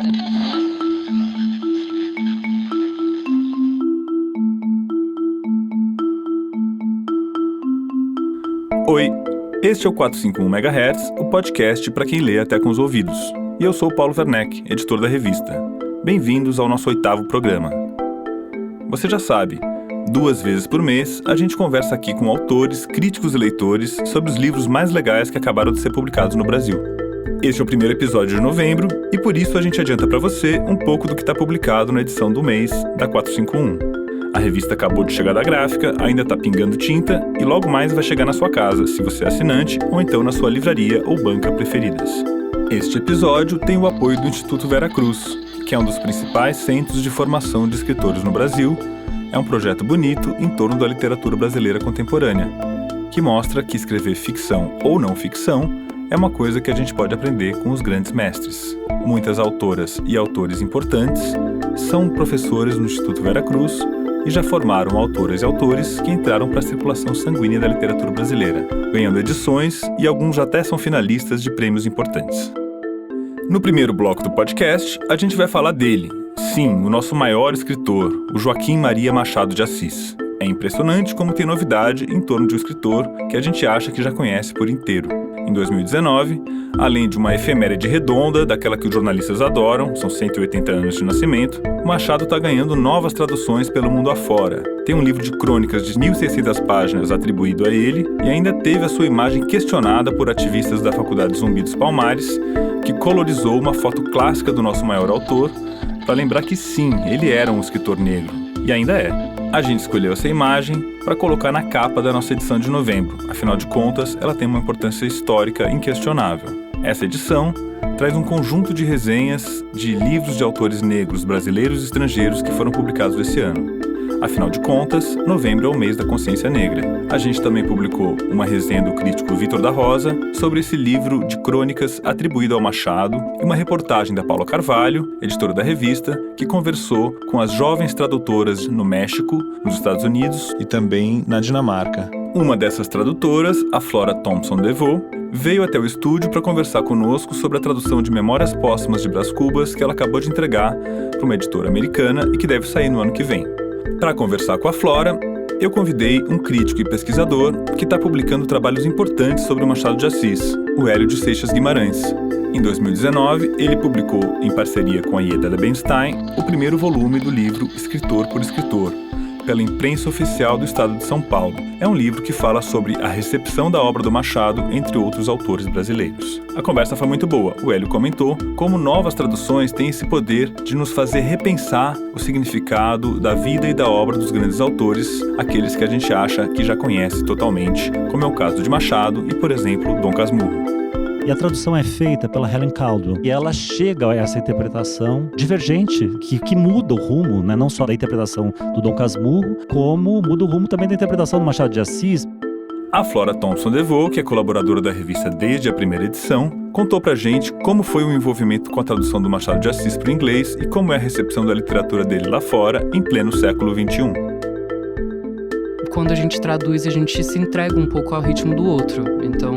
Oi, este é o 451 MHz, o podcast para quem lê até com os ouvidos. E eu sou o Paulo Werneck, editor da revista. Bem-vindos ao nosso 8º programa. Você já sabe, 2 vezes por mês a gente conversa aqui com autores, críticos e leitores sobre os livros mais legais que acabaram de ser publicados no Brasil. Este é o primeiro episódio de novembro e por isso a gente adianta para você um pouco do que está publicado na edição do mês da 451. A revista acabou de chegar da gráfica, ainda está pingando tinta e logo mais vai chegar na sua casa, se você é assinante, ou então na sua livraria ou banca preferidas. Este episódio tem o apoio do Instituto Vera Cruz, que é um dos principais centros de formação de escritores no Brasil. É um projeto bonito em torno da literatura brasileira contemporânea, que mostra que escrever ficção ou não ficção é uma coisa que a gente pode aprender com os grandes mestres. Muitas autoras e autores importantes são professores no Instituto Vera Cruz e já formaram autoras e autores que entraram para a circulação sanguínea da literatura brasileira, ganhando edições e alguns já até são finalistas de prêmios importantes. No primeiro bloco do podcast, a gente vai falar dele. Sim, o nosso maior escritor, o Joaquim Maria Machado de Assis. É impressionante como tem novidade em torno de um escritor que a gente acha que já conhece por inteiro. Em 2019, além de uma efeméride redonda, daquela que os jornalistas adoram, são 180 anos de nascimento, Machado está ganhando novas traduções pelo mundo afora. Tem um livro de crônicas de 1.600 páginas atribuído a ele e ainda teve a sua imagem questionada por ativistas da Faculdade Zumbi dos Palmares, que colorizou uma foto clássica do nosso maior autor para lembrar que sim, ele era um escritor negro, e ainda é. A gente escolheu essa imagem para colocar na capa da nossa edição de novembro, afinal de contas, ela tem uma importância histórica inquestionável. Essa edição traz um conjunto de resenhas de livros de autores negros, brasileiros e estrangeiros que foram publicados esse ano. Afinal de contas, novembro é o mês da consciência negra. A gente também publicou uma resenha do crítico Vitor da Rosa sobre esse livro de crônicas atribuído ao Machado e uma reportagem da Paula Carvalho, editora da revista, que conversou com as jovens tradutoras no México, nos Estados Unidos e também na Dinamarca. Uma dessas tradutoras, a Flora Thompson DeVoe, veio até o estúdio para conversar conosco sobre a tradução de Memórias Póstumas de Brás Cubas que ela acabou de entregar para uma editora americana e que deve sair no ano que vem. Para conversar com a Flora, eu convidei um crítico e pesquisador que está publicando trabalhos importantes sobre o Machado de Assis, o Hélio de Seixas Guimarães. Em 2019, ele publicou, em parceria com a Ieda Lebenstein, o primeiro volume do livro Escritor por Escritor, pela imprensa oficial do estado de São Paulo. É um livro que fala sobre a recepção da obra do Machado entre outros autores brasileiros. A conversa foi muito boa. O Hélio comentou como novas traduções têm esse poder de nos fazer repensar o significado da vida e da obra dos grandes autores, aqueles que a gente acha que já conhece totalmente, como é o caso de Machado e, por exemplo, Dom Casmurro. E a tradução é feita pela Helen Caldwell. E ela chega a essa interpretação divergente, que muda o rumo, né? Não só da interpretação do Dom Casmurro, como muda o rumo também da interpretação do Machado de Assis. A Flora Thompson DeVoe, que é colaboradora da revista desde a primeira edição, contou pra gente como foi o envolvimento com a tradução do Machado de Assis para o inglês e como é a recepção da literatura dele lá fora, em pleno século XXI. Quando a gente traduz, a gente se entrega um pouco ao ritmo do outro. Então,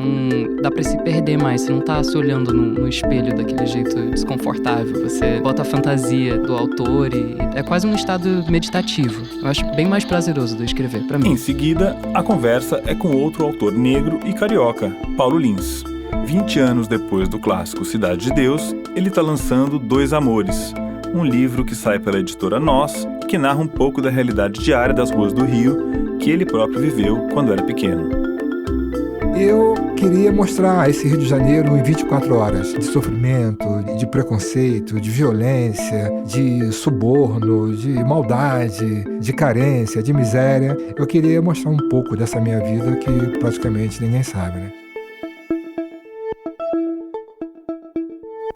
dá pra se perder mais. Você não tá se olhando no espelho daquele jeito desconfortável. Você bota a fantasia do autor e é quase um estado meditativo. Eu acho bem mais prazeroso de escrever, pra mim. Em seguida, a conversa é com outro autor negro e carioca, Paulo Lins. 20 anos depois do clássico Cidade de Deus, ele tá lançando Dois Amores, um livro que sai pela editora Nós, que narra um pouco da realidade diária das ruas do Rio, que ele próprio viveu quando era pequeno. Eu queria mostrar esse Rio de Janeiro em 24 horas, de sofrimento, de preconceito, de violência, de suborno, de maldade, de carência, de miséria. Eu queria mostrar um pouco dessa minha vida que praticamente ninguém sabe, né?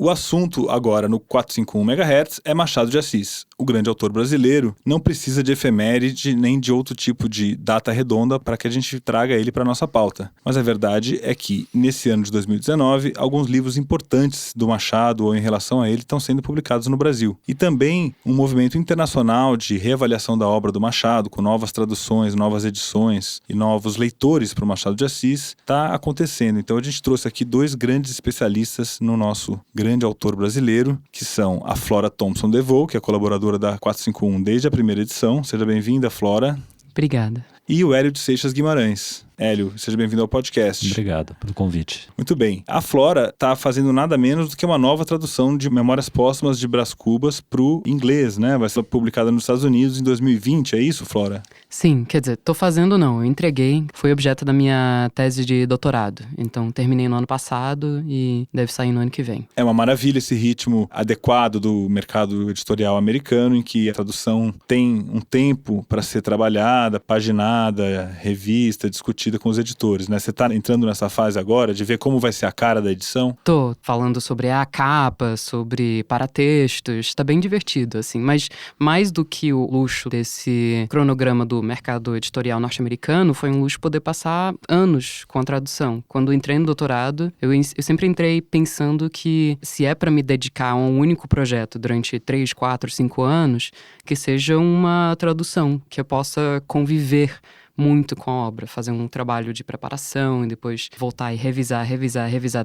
O assunto agora no 451 MHz é Machado de Assis. O grande autor brasileiro não precisa de efeméride nem de outro tipo de data redonda para que a gente traga ele para a nossa pauta. Mas a verdade é que, nesse ano de 2019, alguns livros importantes do Machado ou em relação a ele estão sendo publicados no Brasil. E também um movimento internacional de reavaliação da obra do Machado, com novas traduções, novas edições e novos leitores para o Machado de Assis, está acontecendo. Então a gente trouxe aqui 2 grandes especialistas no nosso grande grande autor brasileiro, que são a Flora Thompson DeVoe, que é colaboradora da 451 desde a primeira edição. Seja bem-vinda, Flora. Obrigada. E o Hélio de Seixas Guimarães. Hélio, seja bem-vindo ao podcast. Obrigado pelo convite. Muito bem. A Flora está fazendo nada menos do que uma nova tradução de Memórias Póstumas de Brás Cubas para o inglês, né? Vai ser publicada nos Estados Unidos em 2020, é isso, Flora? Sim, quer dizer, tô fazendo não, eu entreguei, foi objeto da minha tese de doutorado. Então, terminei no ano passado e deve sair no ano que vem. É uma maravilha esse ritmo adequado do mercado editorial americano, em que a tradução tem um tempo para ser trabalhada, paginada, revista, discutida com os editores, né? Você está entrando nessa fase agora de ver como vai ser a cara da edição? Tô falando sobre a capa, sobre paratextos, tá bem divertido, assim. Mas mais do que o luxo desse cronograma do mercado editorial norte-americano, foi um luxo poder passar anos com a tradução. Quando entrei no doutorado, eu sempre entrei pensando que se é para me dedicar a um único projeto durante 3, 4, 5 anos, que seja uma tradução, que eu possa conviver muito com a obra, fazer um trabalho de preparação e depois voltar e revisar,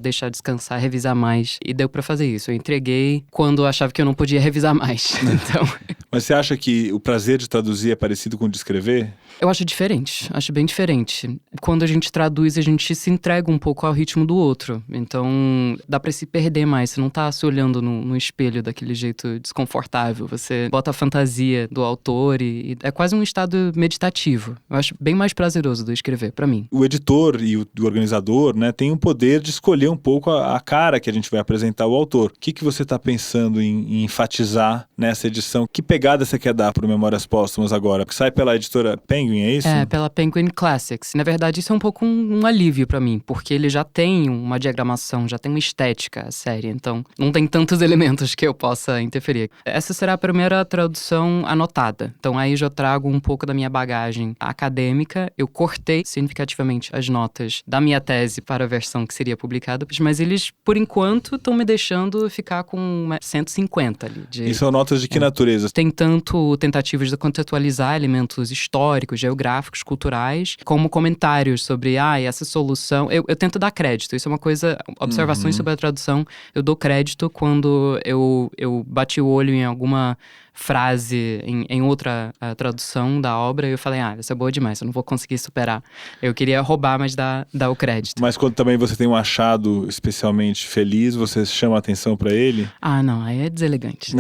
deixar descansar, revisar mais. E deu pra fazer isso. Eu entreguei quando eu achava que eu não podia revisar mais. Então... Mas você acha que o prazer de traduzir é parecido com o de escrever? Eu acho diferente, acho bem diferente. Quando a gente traduz, a gente se entrega um pouco ao ritmo do outro. Então, dá pra se perder mais. Você não tá se olhando no espelho daquele jeito desconfortável. Você bota a fantasia do autor e é quase um estado meditativo. Eu acho bem mais prazeroso do escrever, pra mim. O editor e o organizador, né, tem o poder de escolher um pouco a cara que a gente vai apresentar ao autor. O que você tá pensando em enfatizar nessa edição? Que pegada você quer dar pro Memórias Póstumas agora? Porque sai pela editora Penguin, é isso? É, pela Penguin Classics. Na verdade, isso é um pouco um alívio pra mim, porque ele já tem uma diagramação, já tem uma estética, a série. Então, não tem tantos elementos que eu possa interferir. Essa será a primeira tradução anotada. Então, aí já trago um pouco da minha bagagem acadêmica. Eu cortei significativamente as notas da minha tese para a versão que seria publicada, mas eles, por enquanto, estão me deixando ficar com 150 ali. E são notas de que natureza? Tem tanto tentativas de contextualizar elementos históricos, geográficos, culturais, como comentários sobre, essa solução. Eu tento dar crédito, isso é uma coisa, observações sobre a tradução, eu dou crédito quando eu bati o olho em alguma frase em outra tradução da obra e eu falei, essa é boa demais, eu não vou conseguir superar. Eu queria roubar, mas dar o crédito. Mas quando também você tem um achado especialmente feliz, você chama a atenção pra ele? Não, aí é deselegante.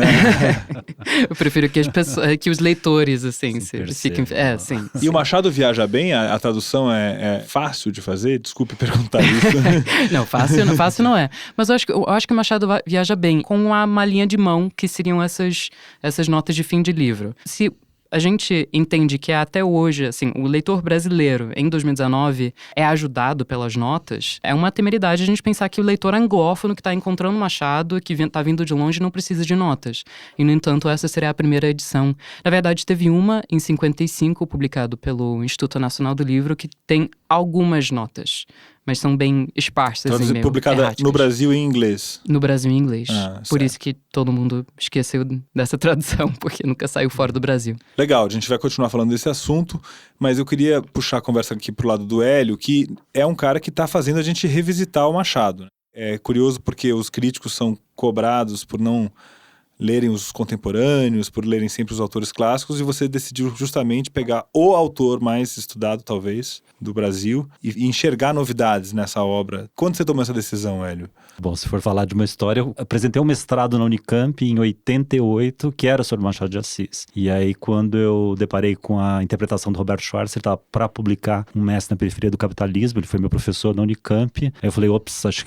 Eu prefiro que as pessoas, que os leitores, assim, fiquem... sim. E o Machado viaja bem? A tradução é fácil de fazer? Desculpe perguntar isso. Não, fácil não é. Mas eu acho que o Machado viaja bem com uma linha de mão, que seriam essas notas de fim de livro. Se a gente entende que até hoje, assim, o leitor brasileiro, em 2019, é ajudado pelas notas, é uma temeridade a gente pensar que o leitor anglófono que está encontrando Machado, que está vindo de longe, não precisa de notas. E, no entanto, essa seria a primeira edição. Na verdade, teve uma, em 55, publicado pelo Instituto Nacional do Livro, que tem algumas notas, mas são bem esparsas. Assim, publicada erráticas. No Brasil em inglês? No Brasil em inglês. Por certo. isso que todo mundo esqueceu dessa tradução, porque nunca saiu fora do Brasil. Legal, a gente vai continuar falando desse assunto, mas eu queria puxar a conversa aqui pro lado do Hélio, que é um cara que está fazendo a gente revisitar o Machado. É curioso porque os críticos são cobrados por não lerem os contemporâneos, por lerem sempre os autores clássicos, e você decidiu justamente pegar o autor mais estudado, talvez, do Brasil, e enxergar novidades nessa obra. Quando você tomou essa decisão, Hélio? Bom, se for falar de uma história, eu apresentei um mestrado na Unicamp em 88, que era sobre Machado de Assis. E aí, quando eu deparei com a interpretação do Roberto Schwartz, ele estava para publicar Um Mestre na Periferia do Capitalismo, ele foi meu professor na Unicamp. Aí eu falei, acho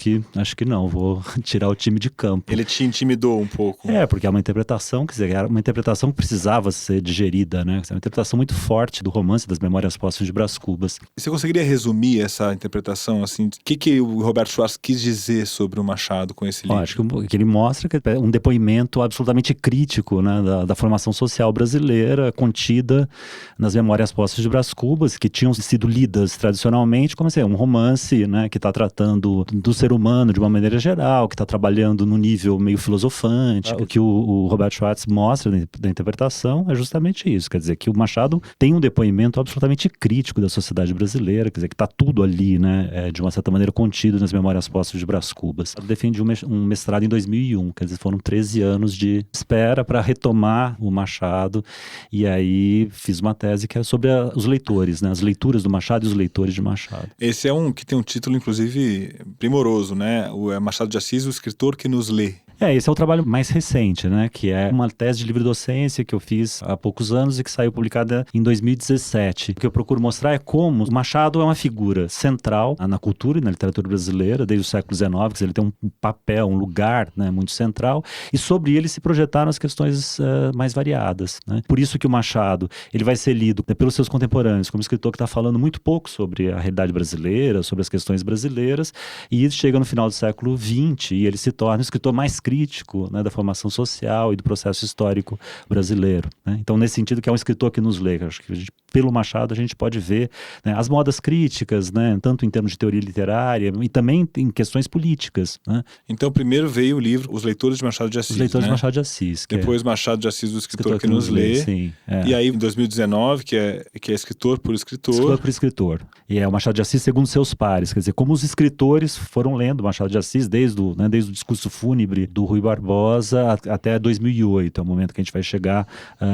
que não, vou tirar o time de campo. Ele te intimidou um pouco? Porque é uma interpretação, quer dizer, era uma interpretação que precisava ser digerida, né? É uma interpretação muito forte do romance das Memórias Póstumas de Brás Cubas. Você conseguiria resumir essa interpretação, assim? O que o Roberto Schwartz quis dizer sobre o Machado com esse livro? Acho que ele mostra que é um depoimento absolutamente crítico, né, da formação social brasileira contida nas Memórias Póstumas de Brás Cubas, que tinham sido lidas tradicionalmente como assim, um romance, né, que está tratando do ser humano de uma maneira geral, que está trabalhando no nível meio filosofante, o que o o Roberto Schwartz mostra da interpretação é justamente isso, quer dizer, que o Machado tem um depoimento absolutamente crítico da sociedade brasileira, quer dizer, que está tudo ali, né, de uma certa maneira contido nas Memórias Póstumas de Brás Cubas. Eu defendi um mestrado em 2001, quer dizer, foram 13 anos de espera para retomar o Machado, e aí fiz uma tese que é sobre os leitores, né, as leituras do Machado e os leitores de Machado. Esse é um que tem um título, inclusive, primoroso, né? O Machado de Assis, o escritor que nos lê. Esse é o trabalho mais recente, né? Que é uma tese de livre-docência que eu fiz há poucos anos e que saiu publicada em 2017. O que eu procuro mostrar é como o Machado é uma figura central na cultura e na literatura brasileira desde o século XIX, quer dizer, ele tem um papel, um lugar, né, muito central, e sobre ele se projetaram as questões mais variadas, né? Por isso que o Machado ele vai ser lido, né, pelos seus contemporâneos como escritor que está falando muito pouco sobre a realidade brasileira, sobre as questões brasileiras, e chega no final do século XX e ele se torna o escritor mais crítico, né, da formação social e do processo histórico brasileiro, né? Então, nesse sentido, que é um escritor que nos lê, acho que pelo Machado a gente pode ver, né, as modas críticas, né, tanto em termos de teoria literária e também em questões políticas, né? Então, primeiro veio o livro Os Leitores de Machado de Assis. Os Leitores né? de Machado de Assis. Depois Machado de Assis, o escritor que nos lê. Sim, E aí, em 2019, que é escritor por escritor. Escritor por escritor. E é o Machado de Assis segundo seus pares, quer dizer, como os escritores foram lendo Machado de Assis desde o discurso fúnebre do Rui Barbosa até 2008, é o momento que a gente vai chegar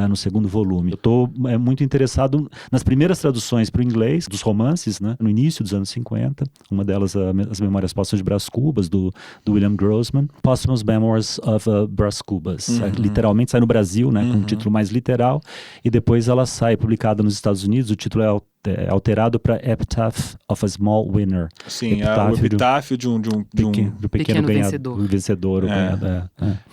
no segundo volume. Eu estou muito interessado nas primeiras traduções para o inglês dos romances, né, no início dos anos 50, uma delas As Memórias Póstumas de Brás Cubas, do William Grossman, Posthumous Memoirs of Brás Cubas, literalmente sai no Brasil, né, com um título mais literal, e depois ela sai publicada nos Estados Unidos, o título é alterado para Epitaph of a Small Winner. Sim, o epitáfio de um pequeno vencedor. O ganhador.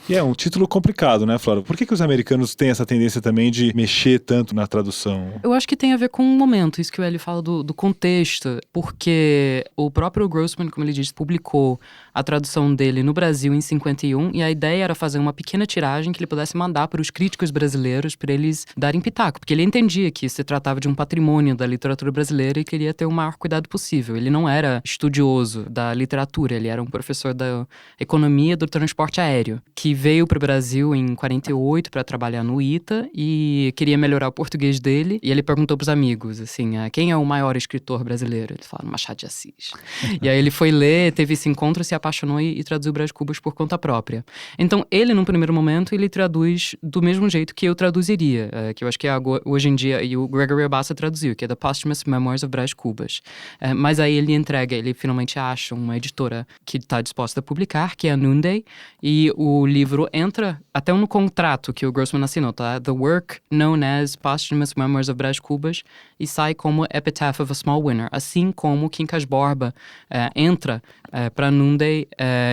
E é um título complicado, né, Flora? Por que os americanos têm essa tendência também de mexer tanto na tradução? Eu acho que tem a ver com o momento, isso que o Hélio fala do contexto, porque o próprio Grossman, como ele disse, publicou a tradução dele no Brasil em 51, e a ideia era fazer uma pequena tiragem que ele pudesse mandar para os críticos brasileiros para eles darem pitaco, porque ele entendia que se tratava de um patrimônio da literatura brasileira e queria ter o maior cuidado possível. Ele não era estudioso da literatura, ele era um professor da economia do transporte aéreo, que veio para o Brasil em 48 para trabalhar no ITA e queria melhorar o português dele, e ele perguntou para os amigos, assim, quem é o maior escritor brasileiro? Eles falaram, Machado de Assis. E aí ele foi ler, teve esse encontro, se apaixonou e traduziu Brás Cubas por conta própria. Então, ele, num primeiro momento, ele traduz do mesmo jeito que eu traduziria, que eu acho que hoje em dia, e o Gregory Abassa traduziu, que é The Posthumous Memoirs of Brás Cubas. Mas aí ele finalmente acha uma editora que está disposta a publicar, que é a Noonday, e o livro entra até no contrato que o Grossman assinou, tá? The work known as Posthumous Memoirs of Brás Cubas, e sai como Epitaph of a Small Winner, assim como Quincas Borba entra para a Noonday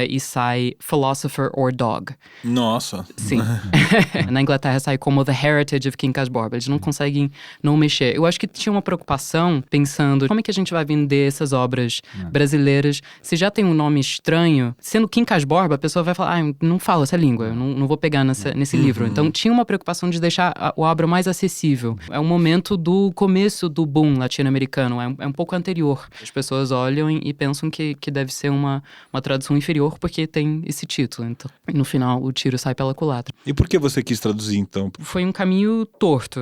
e sai Philosopher or Dog. Nossa! Sim. Na Inglaterra sai como The Heritage of Quincas Borba. Eles não conseguem não mexer. Eu acho que tinha uma preocupação pensando como é que a gente vai vender essas obras brasileiras se já tem um nome estranho. Sendo Quincas Borba, a pessoa vai falar, não falo essa língua, eu não vou pegar nesse livro. Então tinha uma preocupação de deixar a obra mais acessível. É um momento do começo do boom latino-americano, é um pouco anterior. As pessoas olham e pensam que deve ser uma tradução inferior porque tem esse título. Então, no final, o tiro sai pela culatra. E por que você quis traduzir, então? Foi um caminho torto.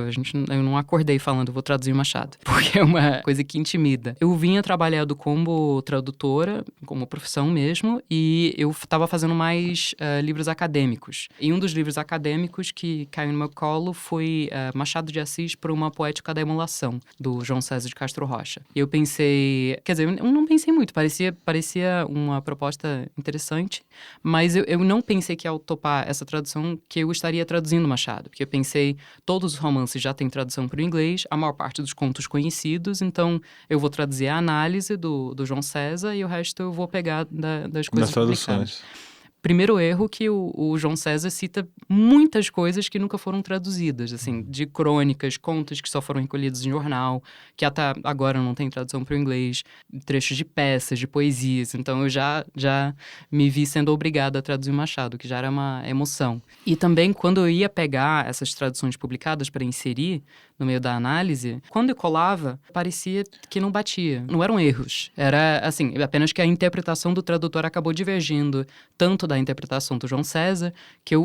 Eu não acordei falando, vou traduzir Machado. Porque é uma coisa que intimida. Eu vinha trabalhando como tradutora, como profissão mesmo, e eu estava fazendo mais livros acadêmicos. E um dos livros acadêmicos que caiu no meu colo foi Machado de Assis por uma Poética da Emulação, do João César de Castro Rocha. E eu pensei... Quer dizer, eu não pensei muito. Parecia uma proposta interessante, mas eu não pensei que ao topar essa tradução que eu estaria traduzindo Machado. Porque eu pensei, todos os romances já têm tradução para o inglês, a maior parte dos contos conhecidos, então eu vou traduzir a análise do João César e o resto eu vou pegar das coisas publicadas. Primeiro erro que o João César cita muitas coisas que nunca foram traduzidas, assim, de crônicas, contos que só foram recolhidos em jornal, que até agora não tem tradução para o inglês, trechos de peças, de poesias. Então eu já me vi sendo obrigada a traduzir Machado, que já era uma emoção. E também quando eu ia pegar essas traduções publicadas para inserir no meio da análise, quando eu colava, parecia que não batia. Não eram erros. Era, assim, apenas que a interpretação do tradutor acabou divergindo tanto da da interpretação do João César, que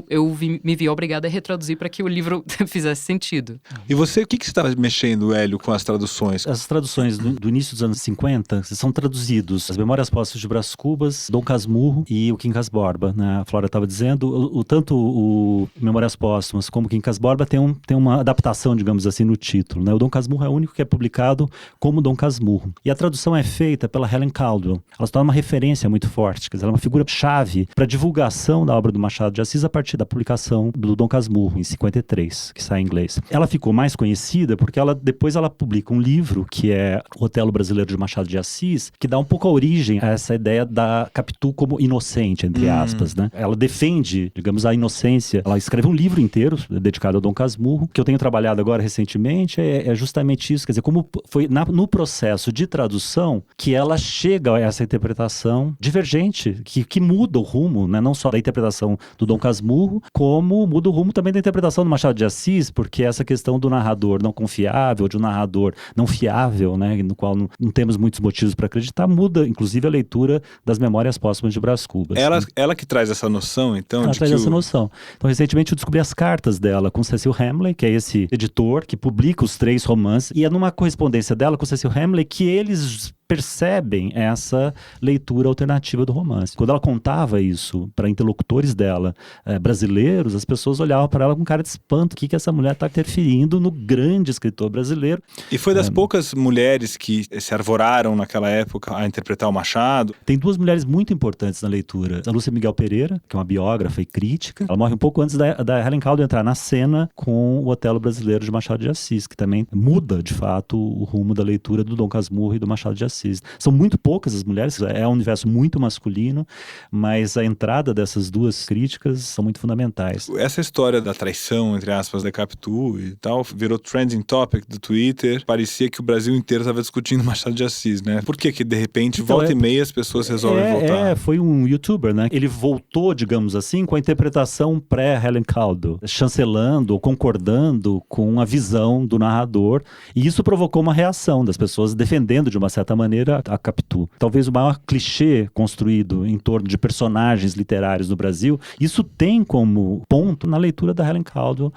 me vi obrigada a retraduzir para que o livro fizesse sentido. E você, o que você estava mexendo, Hélio, com as traduções? As traduções do início dos anos 50 são traduzidos As Memórias Póstumas de Brás Cubas, Dom Casmurro e o Quincas Borba, né? A Flora estava dizendo, tanto o Memórias Póstumas como o Quincas Borba tem uma adaptação, digamos assim, no título, né? O Dom Casmurro é o único que é publicado como Dom Casmurro. E a tradução é feita pela Helen Caldwell. Ela se torna uma referência muito forte, quer dizer, ela é uma figura-chave para a divulgação da obra do Machado de Assis a partir da publicação do Dom Casmurro, em 53, que sai em inglês. Ela ficou mais conhecida porque depois ela publica um livro, que é O Otelo Brasileiro de Machado de Assis, que dá um pouco a origem a essa ideia da Capitu como inocente, entre aspas, né? Ela defende, digamos, a inocência. Ela escreve um livro inteiro dedicado ao Dom Casmurro, que eu tenho trabalhado agora recentemente, é justamente isso, quer dizer, como foi no processo de tradução que ela chega a essa interpretação divergente, que muda o rumo, né? Não só da interpretação do Dom Casmurro, como muda o rumo também da interpretação do Machado de Assis, porque essa questão do narrador não confiável, de um narrador não fiável, né? No qual não temos muitos motivos para acreditar, muda, inclusive, a leitura das Memórias Póstumas de Brás Cubas. Ela que traz essa noção, então? Ela traz essa noção. Então, recentemente eu descobri as cartas dela com Cecil Hamley, que é esse editor que publica os 3 romances, e é numa correspondência dela com Cecil Hamley que eles percebem essa leitura alternativa do romance. Quando ela contava isso para interlocutores dela, brasileiros, as pessoas olhavam para ela com cara de espanto. O que essa mulher está interferindo no grande escritor brasileiro? E foi das poucas mulheres que se arvoraram naquela época a interpretar o Machado. Tem 2 mulheres muito importantes na leitura. A Lúcia Miguel Pereira, que é uma biógrafa e crítica. Ela morre um pouco antes da Helen Caldwell entrar na cena com o Otelo Brasileiro de Machado de Assis, que também muda, de fato, o rumo da leitura do Dom Casmurro e do Machado de Assis. São muito poucas as mulheres, é um universo muito masculino, mas a entrada dessas 2 críticas são muito fundamentais. Essa história da traição, entre aspas, da Capitu e tal, virou trending topic do Twitter. Parecia que o Brasil inteiro estava discutindo Machado de Assis, né? Por que de repente, então, volta e meia, as pessoas resolvem voltar? Foi um youtuber, né? Ele voltou, digamos assim, com a interpretação pré-Helen Caldwell, chancelando ou concordando com a visão do narrador, e isso provocou uma reação das pessoas defendendo, de uma certa maneira, a Capitu. Talvez o maior clichê construído em torno de personagens literários no Brasil, isso tem como ponto na leitura da Helen Caldwell,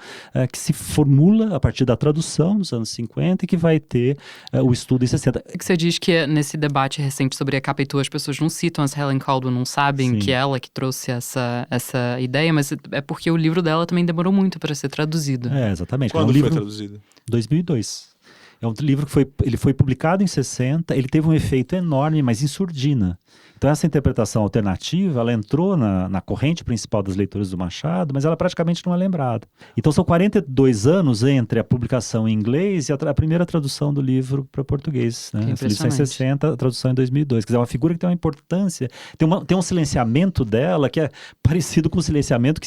que se formula a partir da tradução nos anos 50 e que vai ter o estudo em 60. O que você diz que nesse debate recente sobre a Capitu as pessoas não citam as Helen Caldwell, não sabem Sim. que ela que trouxe essa ideia, mas é porque o livro dela também demorou muito para ser traduzido. Exatamente. Quando foi traduzido? 2002. É um livro que ele foi publicado em 60, ele teve um efeito enorme, mas em surdina. Então essa interpretação alternativa, ela entrou na corrente principal das leituras do Machado, mas ela praticamente não é lembrada. Então são 42 anos entre a publicação em inglês e a primeira tradução do livro para português. Né? Esse livro sai em 60, a tradução em 2002. Quer dizer, é uma figura que tem uma importância, tem um silenciamento dela que é parecido com o silenciamento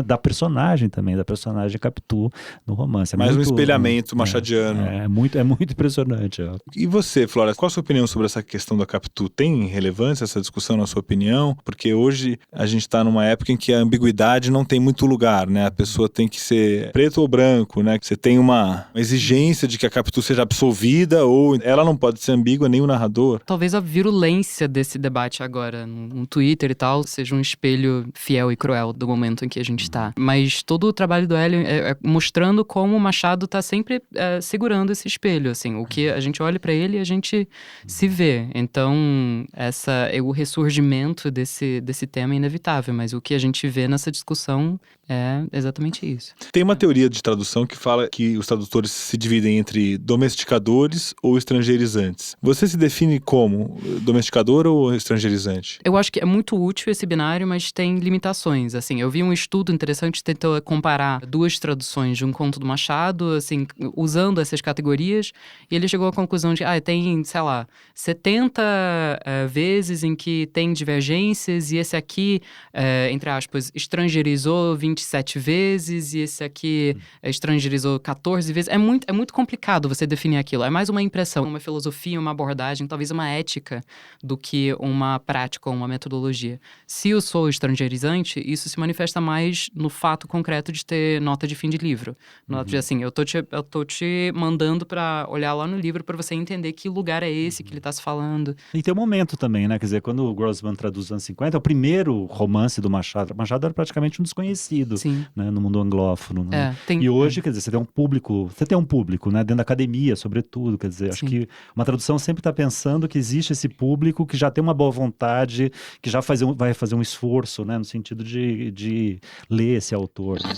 da personagem também, da personagem Capitu no romance. Mais um espelhamento machadiano. É muito impressionante. E você, Flora, qual a sua opinião sobre essa questão da Capitu? Tem relevância essa discussão, na sua opinião? Porque hoje a gente está numa época em que a ambiguidade não tem muito lugar, né? A pessoa tem que ser preto ou branco, né? Você tem uma exigência de que a Capitu seja absolvida ou ela não pode ser ambígua, nem o narrador. Talvez a virulência desse debate agora no Twitter e tal seja um espelho fiel e cruel do momento em que a gente está. Mas todo o trabalho do Hélio é mostrando como o Machado está sempre segurando esse espelho, assim. O que a gente olha para ele e a gente se vê. Então, o ressurgimento desse tema é inevitável, mas o que a gente vê nessa discussão é exatamente isso. Tem uma teoria de tradução que fala que os tradutores se dividem entre domesticadores ou estrangeirizantes. Você se define como domesticador ou estrangeirizante? Eu acho que é muito útil esse binário, mas tem limitações. Assim, eu vi um estudo interessante que tentou comparar 2 traduções de um conto do Machado, assim, usando essas categorias, e ele chegou à conclusão de tem, sei lá, 70 vezes em que tem divergências, e esse aqui, entre aspas, estrangeirizou 27 vezes, e esse aqui estrangeirizou 14 vezes. É muito complicado você definir aquilo. É mais uma impressão, uma filosofia, uma abordagem, talvez uma ética, do que uma prática ou uma metodologia. Se eu sou estrangeirizante, isso se manifesta mais no fato concreto de ter nota de fim de livro. Nota de, assim, eu tô te mandando pra olhar lá no livro pra você entender que lugar é esse que ele tá se falando. E tem um momento também, né? Quer dizer, quando o Grossman traduz os anos 50, é o primeiro romance do Machado. Machado era praticamente um desconhecido, Sim. né, no mundo anglófono. Né? Tem... E hoje, quer dizer, você tem um público, né, dentro da academia, sobretudo. Quer dizer, acho que uma tradução sempre está pensando que existe esse público que já tem uma boa vontade, que já vai fazer um esforço, né, no sentido de ler esse autor. Né?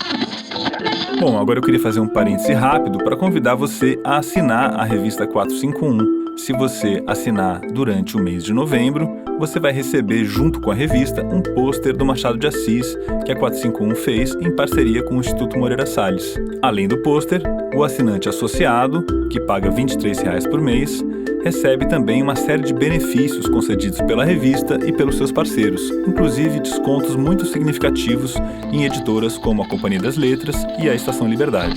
Bom, agora eu queria fazer um parêntese rápido para convidar você a assinar a revista 451. Se você assinar durante o mês de novembro, você vai receber, junto com a revista, um pôster do Machado de Assis que a 451 fez em parceria com o Instituto Moreira Salles. Além do pôster, o assinante associado, que paga R$ 23,00 por mês, recebe também uma série de benefícios concedidos pela revista e pelos seus parceiros, inclusive descontos muito significativos em editoras como a Companhia das Letras e a Estação Liberdade.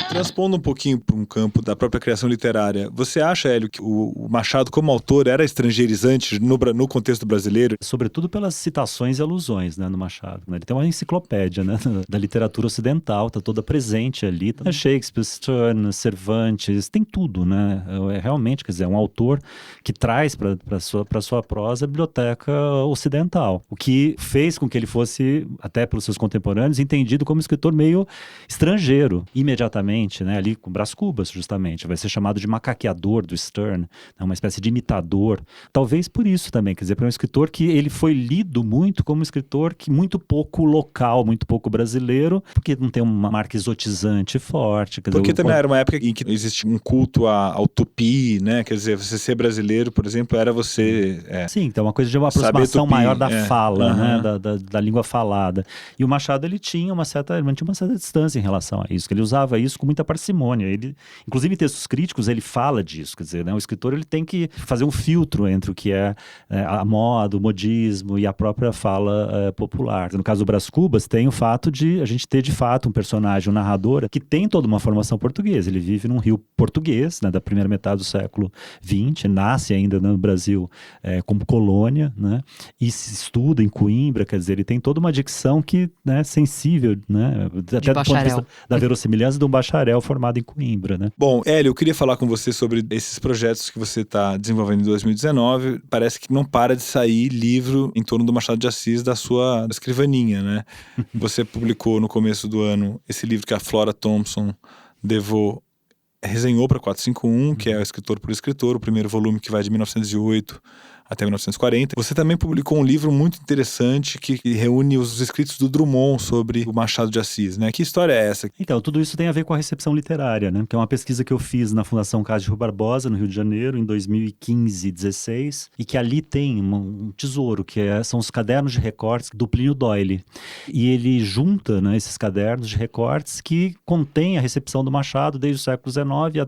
Transpondo um pouquinho para um campo da própria criação literária, você acha, Hélio, que o Machado como autor era estrangeirizante no contexto brasileiro? Sobretudo pelas citações e alusões, né, no Machado. Né? Ele tem uma enciclopédia, né, da literatura ocidental, tá toda presente ali. Tá Shakespeare, Sterne, Cervantes, tem tudo, né? É realmente, quer dizer, é um autor que traz para sua prosa a biblioteca ocidental. O que fez com que ele fosse, até pelos seus contemporâneos, entendido como escritor meio estrangeiro, imediatamente. Né, ali com Brás Cubas, justamente, vai ser chamado de macaqueador do Sterne, né, uma espécie de imitador, talvez por isso também, quer dizer, para um escritor que ele foi lido muito como um escritor que muito pouco local, muito pouco brasileiro, porque não tem uma marca exotizante forte. Quer porque dizer, também era uma época em que existia um culto ao tupi, né, quer dizer, você ser brasileiro, por exemplo, era você... Sim, então uma coisa de uma aproximação maior da fala, né, da língua falada. E o Machado, ele mantinha uma certa distância em relação a isso, que ele usava isso com muita parcimônia. Ele, inclusive em textos críticos, ele fala disso, quer dizer, né, o escritor ele tem que fazer um filtro entre o que é a moda, o modismo e a própria fala popular. No caso do Brás Cubas, tem o fato de a gente ter de fato um personagem, um narrador, que tem toda uma formação portuguesa. Ele vive num Rio português, né, da primeira metade do século XX, nasce ainda no Brasil como colônia, né, e se estuda em Coimbra, quer dizer, ele tem toda uma dicção que, né, sensível, né, até do ponto de vista da verossimilhança de um bacharel formado em Coimbra, né? Bom, Hélio, eu queria falar com você sobre esses projetos que você está desenvolvendo em 2019. Parece que não para de sair livro em torno do Machado de Assis da sua escrivaninha, né? Você publicou no começo do ano esse livro que a Flora Thompson resenhou para 451, que é Escritor por Escritor, o primeiro volume que vai de 1908 até 1940. Você também publicou um livro muito interessante que reúne os escritos do Drummond sobre o Machado de Assis, né? Que história é essa? Então, tudo isso tem a ver com a recepção literária, né? Que é uma pesquisa que eu fiz na Fundação Casa de Rui Barbosa, no Rio de Janeiro, em 2015 e 2016, e que ali tem um tesouro, que são os cadernos de recortes do Plínio Doyle. E ele junta, né, esses cadernos de recortes que contêm a recepção do Machado desde o século XIX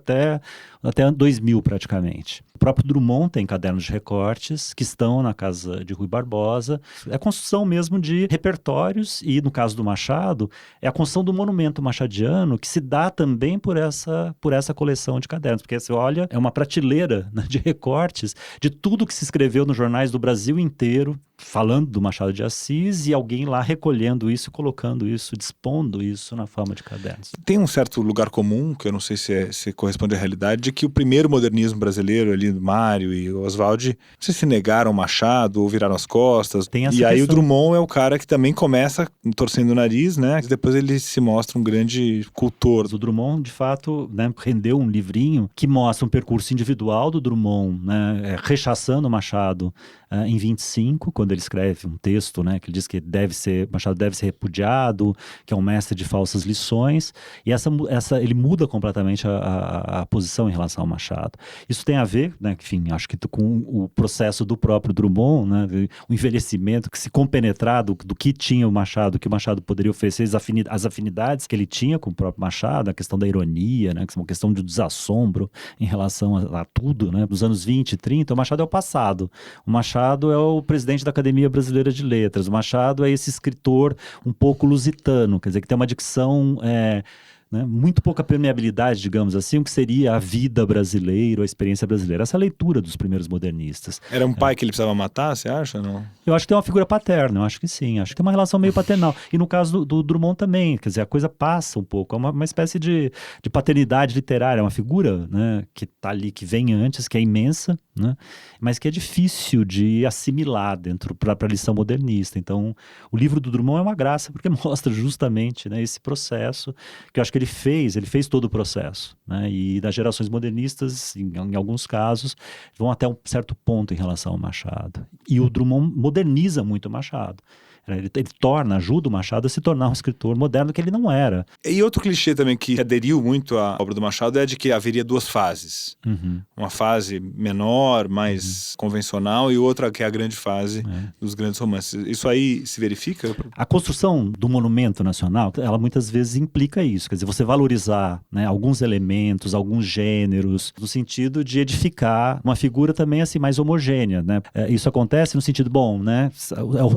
até 2000, praticamente. O próprio Drummond tem cadernos de recortes que estão na casa de Rui Barbosa. É a construção mesmo de repertórios e, no caso do Machado, é a construção do monumento machadiano que se dá também por essa coleção de cadernos. Porque você olha, é uma prateleira, né, de recortes de tudo que se escreveu nos jornais do Brasil inteiro, falando do Machado de Assis, e alguém lá recolhendo isso, colocando isso, dispondo isso na forma de cadernos. Tem um certo lugar comum, que eu não sei se corresponde à realidade, de que o primeiro modernismo brasileiro, ali do Mário e o Oswald, não sei se negaram o Machado ou viraram as costas. E aí o Drummond é o cara que também começa torcendo o nariz, né? E depois ele se mostra um grande cultor. O Drummond, de fato, né, rendeu um livrinho que mostra um percurso individual do Drummond, né, rechaçando o Machado em 25, quando ele escreve um texto, né, que ele diz que Machado deve ser repudiado, que é um mestre de falsas lições, e ele muda completamente a posição em relação ao Machado. Isso tem a ver, né, enfim, acho que com o processo do próprio Drummond, né, o envelhecimento, que se compenetrar do que tinha o Machado, que o Machado poderia oferecer, as afinidades que ele tinha com o próprio Machado, a questão da ironia, né, que é uma questão de desassombro em relação a tudo, né, dos anos 20 e 30, o Machado é o passado. O Machado é o presidente da Academia Brasileira de Letras. O Machado é esse escritor um pouco lusitano, quer dizer, que tem uma dicção né? Muito pouca permeabilidade, digamos assim, o que seria a vida brasileira, a experiência brasileira. Essa é a leitura dos primeiros modernistas. Era um pai que ele precisava matar, você acha? Não? Eu acho que tem uma figura paterna, eu acho que sim. Acho que tem uma relação meio paternal. E no caso do Drummond também, quer dizer, a coisa passa um pouco. É uma espécie de paternidade literária, uma figura, né, que está ali, que vem antes, que é imensa, né, mas que é difícil de assimilar dentro para a lição modernista. Então, o livro do Drummond é uma graça, porque mostra justamente, né, esse processo que eu acho que ele fez todo o processo, né, e das gerações modernistas, em alguns casos, vão até um certo ponto em relação ao Machado. E o Drummond moderniza muito o Machado. Ele ajuda o Machado a se tornar um escritor moderno que ele não era. E outro clichê também que aderiu muito à obra do Machado é de que haveria duas fases. Uhum. Uma fase menor, mais convencional, e outra que é a grande fase dos grandes romances. Isso aí se verifica? A construção do monumento nacional, ela muitas vezes implica isso. Quer dizer, você valorizar, né, alguns elementos, alguns gêneros, no sentido de edificar uma figura também assim mais homogênea, né? Isso acontece no sentido, bom, né,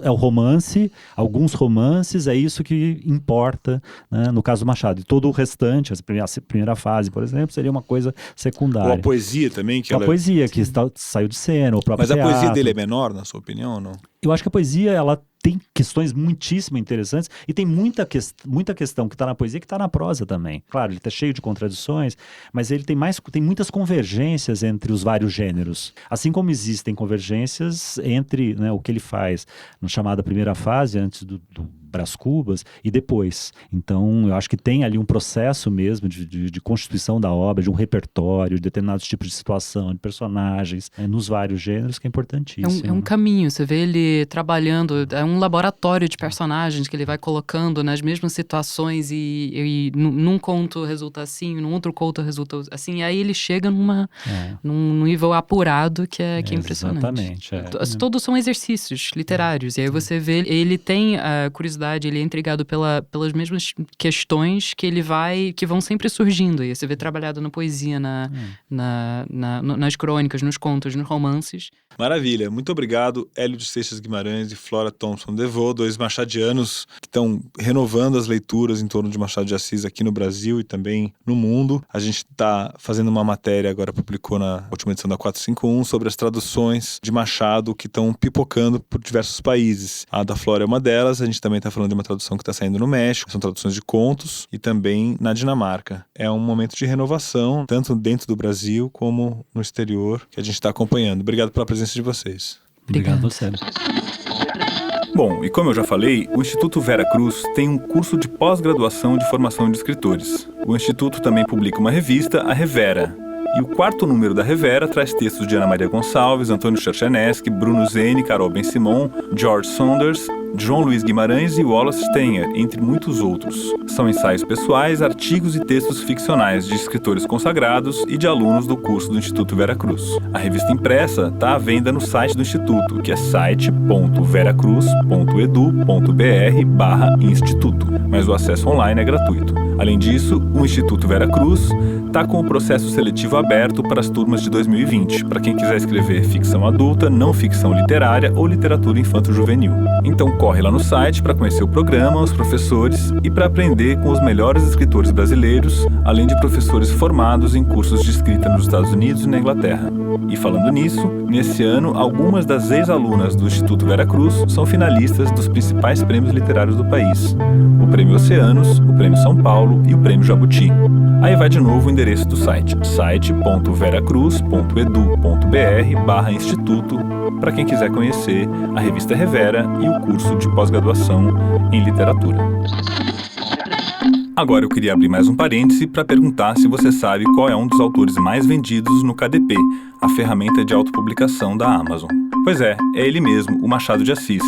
é o romance, alguns romances, é isso que importa, né, no caso do Machado. E todo o restante, a primeira fase, por exemplo, seria uma coisa secundária. Ou a poesia também. A poesia que saiu de cena, o próprio teatro. Mas a poesia dele é menor, na sua opinião, ou não? Eu acho que a poesia, ela tem questões muitíssimo interessantes e tem muita questão que está na poesia que está na prosa também. Claro, ele está cheio de contradições, mas ele tem muitas convergências entre os vários gêneros. Assim como existem convergências entre, né, o que ele faz na chamada primeira fase, antes do Brás Cubas, e depois. Então, eu acho que tem ali um processo mesmo de constituição da obra, de um repertório, de determinados tipos de situação, de personagens, nos vários gêneros, que é importantíssimo. É um caminho, você vê ele trabalhando, é um laboratório de personagens que ele vai colocando nas mesmas situações e num conto resulta assim, num outro conto resulta assim, e aí ele chega num nível apurado que é impressionante. Exatamente. Todos são exercícios literários, e aí você vê, ele tem a curiosidade, ele é intrigado pelas mesmas questões que vão sempre surgindo, e você vê trabalhado na poesia, nas crônicas, nos contos, nos romances. Maravilha, muito obrigado, Hélio de Seixas Guimarães e Flora Thompson Devoe, dois machadianos que estão renovando as leituras em torno de Machado de Assis aqui no Brasil e também no mundo. A gente está fazendo uma matéria, agora publicou na última edição da 451, sobre as traduções de Machado que estão pipocando por diversos países. A da Flora é uma delas, a gente também está falando de uma tradução que está saindo no México, são traduções de contos, e também na Dinamarca. É um momento de renovação, tanto dentro do Brasil como no exterior, que a gente está acompanhando. Obrigado pela presença de vocês. Obrigado a você. Bom, e como eu já falei, o Instituto Vera Cruz tem um curso de pós-graduação de formação de escritores. O Instituto também publica uma revista, a Revera. E o 4º número da Revera traz textos de Ana Maria Gonçalves, Antônio Cherchenesky, Bruno Zeni, Carol Ben-Simon, George Saunders, João Luiz Guimarães e Wallace Steiner, entre muitos outros. São ensaios pessoais, artigos e textos ficcionais de escritores consagrados e de alunos do curso do Instituto Vera Cruz. A revista impressa está à venda no site do Instituto, que é site.veracruz.edu.br/instituto, mas o acesso online é gratuito. Além disso, o Instituto Vera Cruz está com o processo seletivo aberto para as turmas de 2020, para quem quiser escrever ficção adulta, não ficção literária ou literatura infanto-juvenil. Então corre lá no site para conhecer o programa, os professores e para aprender com os melhores escritores brasileiros, além de professores formados em cursos de escrita nos Estados Unidos e na Inglaterra. E falando nisso, nesse ano, algumas das ex-alunas do Instituto Vera Cruz são finalistas dos principais prêmios literários do país: o Prêmio Oceanos, o Prêmio São Paulo e o Prêmio Jabuti. Aí vai de novo o endereço do site, site.veracruz.edu.br/instituto, para quem quiser conhecer a revista Revera e o curso de pós-graduação em literatura. Agora eu queria abrir mais um parêntese para perguntar se você sabe qual é um dos autores mais vendidos no KDP, a ferramenta de autopublicação da Amazon. Pois é ele mesmo, o Machado de Assis.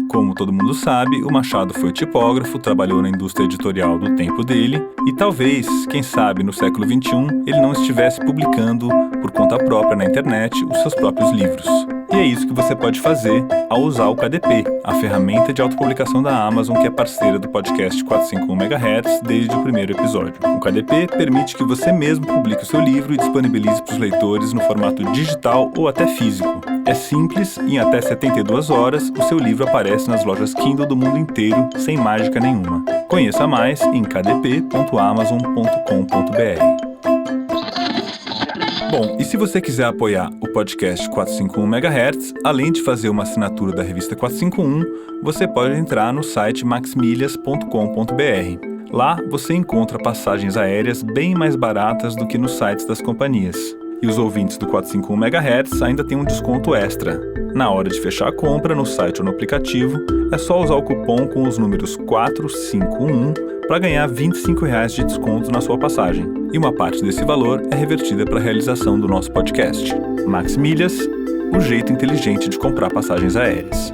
Como todo mundo sabe, o Machado foi tipógrafo, trabalhou na indústria editorial do tempo dele e talvez, quem sabe, no século XXI, ele não estivesse publicando por conta própria na internet os seus próprios livros. E é isso que você pode fazer ao usar o KDP, a ferramenta de autopublicação da Amazon que é parceira do podcast 451 MHz desde o primeiro episódio. O KDP permite que você mesmo publique o seu livro e disponibilize para os leitores no formato digital ou até físico. É simples e em até 72 horas o seu livro aparece nas lojas Kindle do mundo inteiro sem mágica nenhuma. Conheça mais em kdp.amazon.com.br. Bom, e se você quiser apoiar o podcast 451 MHz, além de fazer uma assinatura da revista 451, você pode entrar no site maxmilhas.com.br. Lá você encontra passagens aéreas bem mais baratas do que nos sites das companhias. E os ouvintes do 451 MHz ainda têm um desconto extra. Na hora de fechar a compra, no site ou no aplicativo, é só usar o cupom com os números 451 para ganhar R$ 25 de desconto na sua passagem. E uma parte desse valor é revertida para a realização do nosso podcast. Max Milhas, o jeito inteligente de comprar passagens aéreas.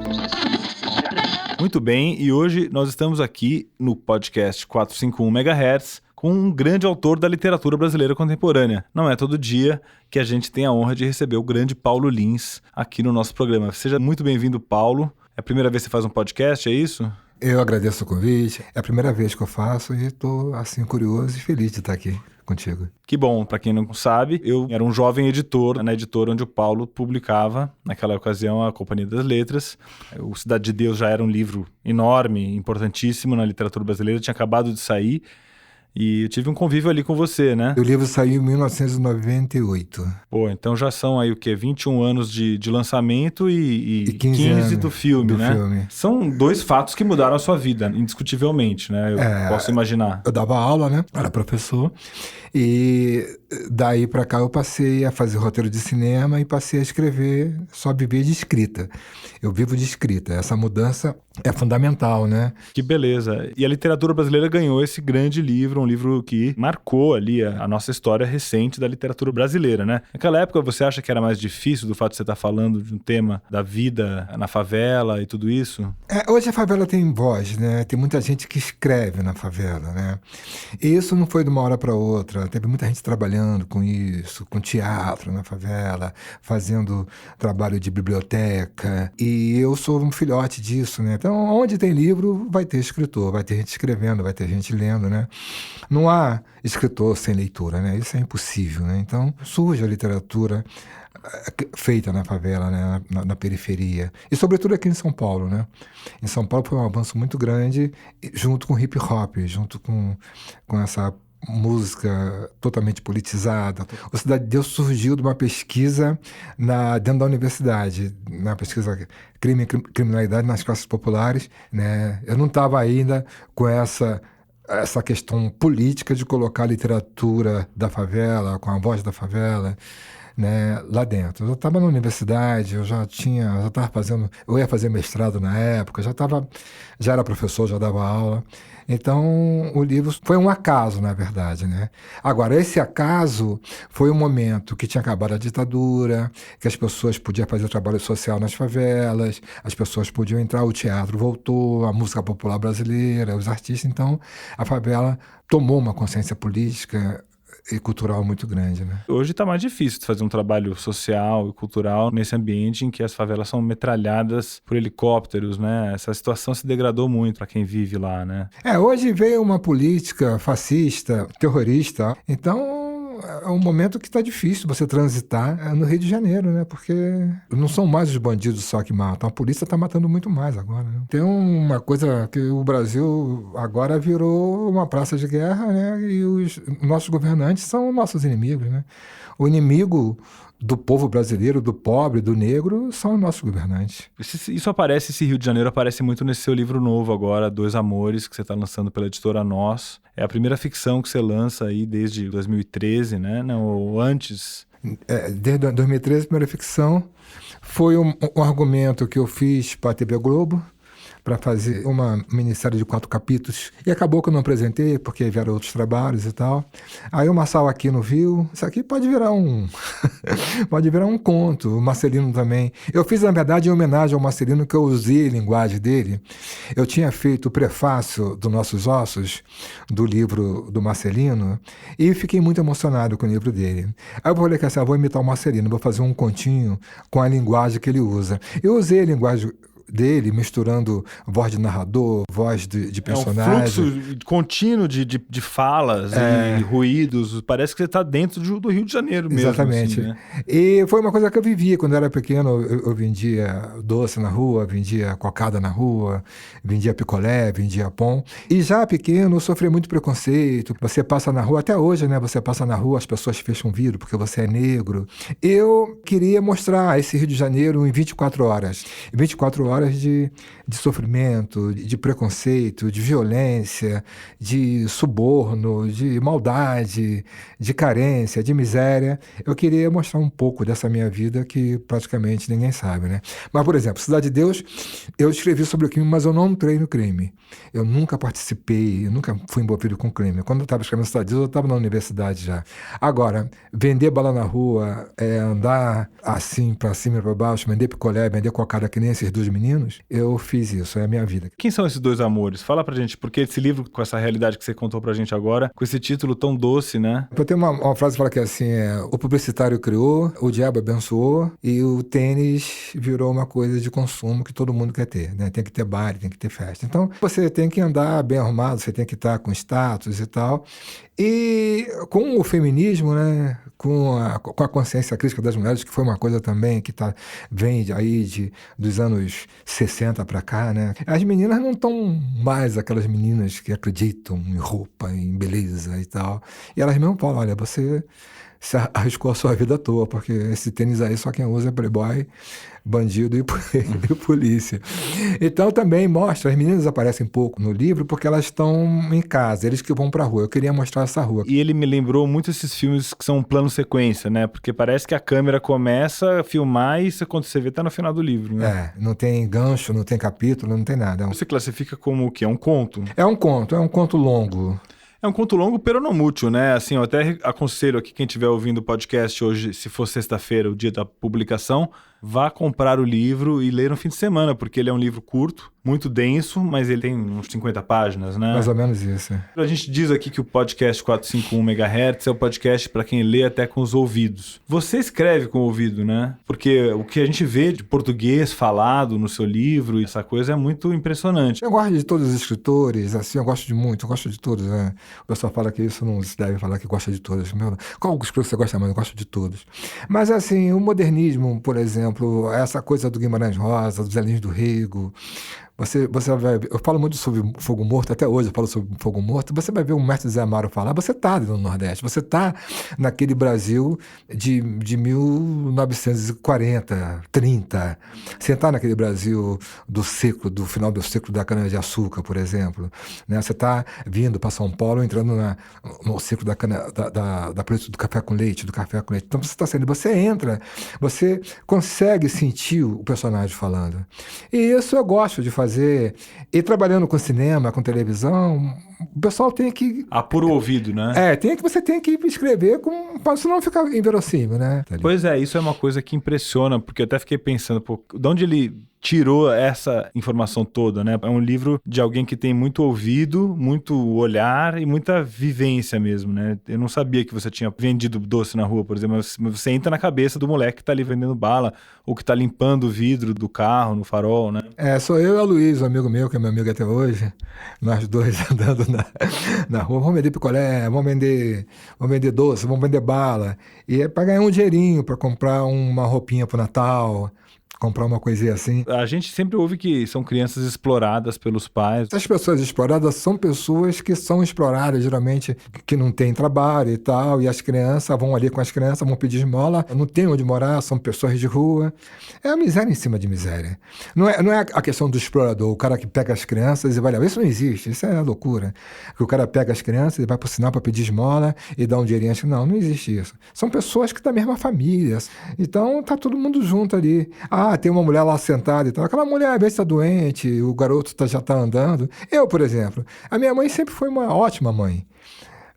Muito bem, e hoje nós estamos aqui no podcast 451 MHz com um grande autor da literatura brasileira contemporânea. Não é todo dia que a gente tem a honra de receber o grande Paulo Lins aqui no nosso programa. Seja muito bem-vindo, Paulo. É a primeira vez que você faz um podcast, é isso? Eu agradeço o convite. É a primeira vez que eu faço e estou assim curioso e feliz de estar aqui contigo. Que bom, para quem não sabe, eu era um jovem editor na editora onde o Paulo publicava, naquela ocasião, a Companhia das Letras. O Cidade de Deus já era um livro enorme, importantíssimo na literatura brasileira, tinha acabado de sair. E eu tive um convívio ali com você, né? O livro saiu em 1998. Pô, então já são aí o quê? 21 anos de lançamento e 15 do filme, né? Filme. São dois fatos que mudaram a sua vida, indiscutivelmente, né? Eu posso imaginar. Eu dava aula, né? Era professor. E daí pra cá eu passei a fazer roteiro de cinema e passei a escrever, só viver de escrita. Eu vivo de escrita. Essa mudança é fundamental, né? Que beleza. E a literatura brasileira ganhou esse grande livro, um livro que marcou ali a nossa história recente da literatura brasileira, né? Naquela época você acha que era mais difícil do fato de você estar falando de um tema da vida na favela e tudo isso? Hoje a favela tem voz, né? Tem muita gente que escreve na favela, né? E isso não foi de uma hora para outra. Teve muita gente trabalhando com isso, com teatro na favela, fazendo trabalho de biblioteca. E eu sou um filhote disso, né? Então, onde tem livro, vai ter escritor, vai ter gente escrevendo, vai ter gente lendo, né? Não há escritor sem leitura, né? Isso é impossível, né? Então, surge a literatura feita na favela, né? na periferia. E, sobretudo, aqui em São Paulo, né? Em São Paulo foi um avanço muito grande, junto com o hip hop, junto com essa música totalmente politizada. O Cidade de Deus surgiu de uma pesquisa dentro da universidade, na pesquisa Crime e Criminalidade nas Classes Populares, né? Eu não estava ainda com essa questão política de colocar a literatura da favela, com a voz da favela, né, lá dentro. Eu estava na universidade, eu ia fazer mestrado na época, já era professor, já dava aula. Então, o livro foi um acaso, na verdade, né? Agora, esse acaso foi um momento que tinha acabado a ditadura, que as pessoas podiam fazer trabalho social nas favelas, as pessoas podiam entrar, o teatro voltou, a música popular brasileira, os artistas. Então, a favela tomou uma consciência política e cultural muito grande, né? Hoje está mais difícil fazer um trabalho social e cultural nesse ambiente em que as favelas são metralhadas por helicópteros, né? Essa situação se degradou muito para quem vive lá, né? Hoje veio uma política fascista, terrorista, então é um momento que está difícil você transitar no Rio de Janeiro, né? Porque não são mais os bandidos só que matam, a polícia está matando muito mais agora, né? Tem uma coisa que o Brasil agora virou uma praça de guerra, né? E os nossos governantes são nossos inimigos, né? O inimigo do povo brasileiro, do pobre, do negro, são os nossos governantes. Esse Rio de Janeiro aparece muito nesse seu livro novo agora, Dois Amores, que você está lançando pela editora Nós. É a primeira ficção que você lança aí desde 2013, né? Não, ou antes? Desde 2013, a primeira ficção. Foi um argumento que eu fiz para a TV Globo, para fazer uma minissérie de 4 capítulos. E acabou que eu não apresentei, porque vieram outros trabalhos e tal. Aí o Marçal Aquino viu, isso aqui pode virar pode virar um conto, o Marcelino também. Eu fiz, na verdade, em homenagem ao Marcelino, que eu usei a linguagem dele. Eu tinha feito o prefácio do Nossos Ossos, do livro do Marcelino, e fiquei muito emocionado com o livro dele. Aí eu falei que assim, eu vou imitar o Marcelino, vou fazer um continho com a linguagem que ele usa. Eu usei a linguagem dele, misturando voz de narrador, voz de personagem. É um fluxo contínuo de falas e ruídos. Parece que você está dentro do Rio de Janeiro mesmo. Exatamente. Assim, né? E foi uma coisa que eu vivia. Quando eu era pequeno, eu vendia doce na rua, vendia cocada na rua, vendia picolé, vendia pão. E já pequeno, eu sofri muito preconceito. Você passa na rua, até hoje, né? Você passa na rua, as pessoas fecham vidro porque você é negro. Eu queria mostrar esse Rio de Janeiro em 24 horas. 24 horas de sofrimento, de preconceito, de violência, de suborno, de maldade, de carência, de miséria. Eu queria mostrar um pouco dessa minha vida que praticamente ninguém sabe, né? Mas, por exemplo, Cidade de Deus, eu escrevi sobre o crime, mas eu não entrei no crime. Eu nunca participei, eu nunca fui envolvido com crime. Quando eu estava escrevendo Cidade de Deus, eu estava na universidade já. Agora, vender bala na rua, andar assim para cima e para baixo, vender picolé, vender cocada que nem esses dois meninos, eu fiz isso, é a minha vida. Quem são esses dois amores? Fala pra gente, porque esse livro, com essa realidade que você contou pra gente agora, com esse título tão doce, né? Eu tenho uma frase que fala que é assim, o publicitário criou, o diabo abençoou e o tênis virou uma coisa de consumo que todo mundo quer ter, né? Tem que ter baile, tem que ter festa. Então, você tem que andar bem arrumado, você tem que estar com status e tal. E com o feminismo, né, com a consciência crítica das mulheres, que foi uma coisa também que vem aí dos anos 60 para cá, né? As meninas não estão mais aquelas meninas que acreditam em roupa, em beleza e tal. E elas mesmo falam, olha, você se arriscou a sua vida à toa, porque esse tênis aí só quem usa é playboy, bandido e polícia. Então também mostra, as meninas aparecem pouco no livro porque elas estão em casa, eles que vão pra rua. Eu queria mostrar essa rua. E ele me lembrou muito esses filmes que são um plano sequência, né? Porque parece que a câmera começa a filmar e quando você vê, tá no final do livro, né? Não tem gancho, não tem capítulo, não tem nada. Você classifica como o quê? É um conto? É um conto longo. É um conto longo, peronomútil, né? Assim, eu até aconselho aqui quem estiver ouvindo o podcast hoje, se for sexta-feira, o dia da publicação, vá comprar o livro e ler no fim de semana, porque ele é um livro curto, muito denso, mas ele tem uns 50 páginas, né? Mais ou menos isso. A gente diz aqui que o podcast 451 MHz é o podcast para quem lê até com os ouvidos. Você escreve com o ouvido, né? Porque o que a gente vê de português falado no seu livro, essa coisa é muito impressionante. Eu gosto de todos os escritores, assim, eu gosto de todos, né? O pessoal fala que isso não se deve falar que gosta de todos. Qual escritor você gosta mais? Eu gosto de todos. Mas, assim, o modernismo, por exemplo, essa coisa do Guimarães Rosa, do Zé Lins do Rego, você vai, eu falo muito sobre Fogo Morto, até hoje eu falo sobre Fogo Morto, você vai ver o mestre Zé Amaro falar, você está no Nordeste, você está naquele Brasil de 1940, 30, você está naquele Brasil do final do ciclo da cana-de-açúcar, por exemplo, né? Você está vindo para São Paulo, entrando no ciclo da cana, do café com leite, então você está saindo, você entra, você consegue sentir o personagem falando, e isso eu gosto de fazer. E trabalhando com cinema, com televisão, o pessoal tem que... Apura o ouvido, né? Você tem que escrever para não ficar inverossímil, né? Pois é, isso é uma coisa que impressiona, porque eu até fiquei pensando, de onde ele tirou essa informação toda, né? É um livro de alguém que tem muito ouvido, muito olhar e muita vivência mesmo, né? Eu não sabia que você tinha vendido doce na rua, por exemplo, mas você entra na cabeça do moleque que tá ali vendendo bala, ou que tá limpando o vidro do carro, no farol, né? Sou eu e a Luiz, um amigo meu, que é meu amigo até hoje, nós dois andando na rua, vamos vender picolé, vamos vender doce, vamos vender bala, e é para ganhar um dinheirinho, para comprar uma roupinha pro Natal, comprar uma coisinha assim. A gente sempre ouve que são crianças exploradas pelos pais. As pessoas exploradas são pessoas que são exploradas, geralmente, que não têm trabalho e tal, e as crianças vão ali com as crianças, vão pedir esmola, não tem onde morar, são pessoas de rua. É a miséria em cima de miséria. Não é a questão do explorador, o cara que pega as crianças e vai lá. Isso não existe, isso é loucura. Que o cara pega as crianças e vai pro sinal para pedir esmola e dá um dinheirinho. Não existe isso. São pessoas que da mesma família. Então, tá todo mundo junto ali. tem uma mulher lá sentada e tal. Aquela mulher, às vezes, está doente, o garoto já está andando. Eu, por exemplo, a minha mãe sempre foi uma ótima mãe.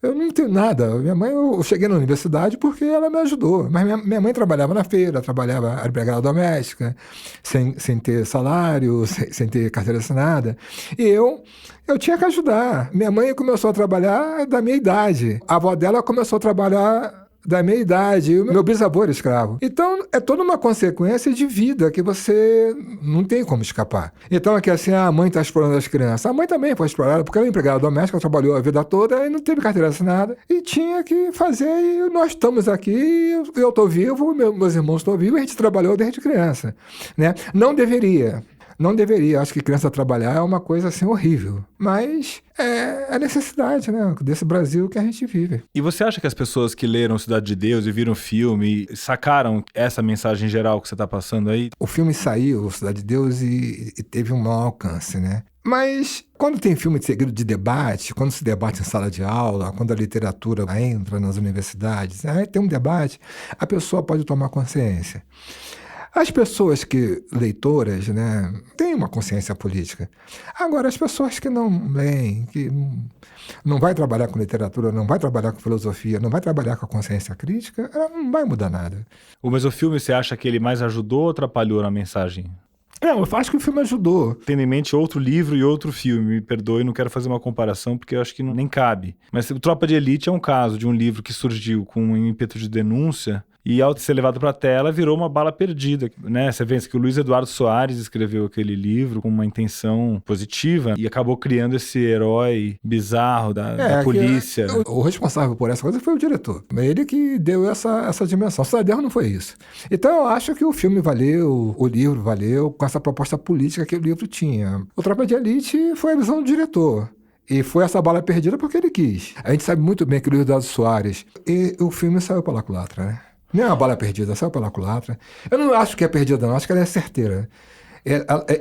Eu não tenho nada. Minha mãe, eu cheguei na universidade porque ela me ajudou. Mas minha mãe trabalhava na feira, era empregada doméstica, sem ter salário, sem ter carteira assinada. E eu tinha que ajudar. Minha mãe começou a trabalhar da minha idade. A avó dela começou a trabalhar da minha idade, o meu bisavô era escravo. Então, é toda uma consequência de vida que você não tem como escapar. Então, aqui assim, a mãe está explorando as crianças. A mãe também foi explorada, porque ela é empregada doméstica, ela trabalhou a vida toda e não teve carteira assinada. E tinha que fazer, e nós estamos aqui, eu estou vivo, meus irmãos estão vivos, a gente trabalhou desde criança. Né? Não deveria. Acho que criança trabalhar é uma coisa assim horrível. Mas é a necessidade, né, desse Brasil que a gente vive. E você acha que as pessoas que leram Cidade de Deus e viram o filme sacaram essa mensagem geral que você está passando aí? O filme saiu, Cidade de Deus, e teve um mau alcance, né? Mas quando tem filme de segredo de debate, quando se debate em sala de aula, quando a literatura entra nas universidades, tem um debate, a pessoa pode tomar consciência. As pessoas leitoras, né, têm uma consciência política. Agora, as pessoas que não leem, que não vai trabalhar com literatura, não vai trabalhar com filosofia, não vai trabalhar com a consciência crítica, ela não vai mudar nada. Mas o filme, você acha que ele mais ajudou ou atrapalhou na mensagem? Não, eu acho que o filme ajudou. Tendo em mente outro livro e outro filme, me perdoe, não quero fazer uma comparação porque eu acho que nem cabe. Mas o Tropa de Elite é um caso de um livro que surgiu com um ímpeto de denúncia e ao ser levado para a tela virou uma bala perdida, né? Você vê que o Luiz Eduardo Soares escreveu aquele livro com uma intenção positiva e acabou criando esse herói bizarro da polícia. O responsável por essa coisa foi o diretor. Ele que deu essa dimensão. Cidadão não foi isso. Então eu acho que o filme valeu, o livro valeu, com essa proposta política que o livro tinha. O Tropa de Elite foi a visão do diretor. E foi essa bala perdida porque ele quis. A gente sabe muito bem que o Luiz Eduardo Soares... E o filme saiu pela culatra, né? Não é uma bala perdida, saiu pela culatra. Eu não acho que é perdida, não. Acho que ela é certeira.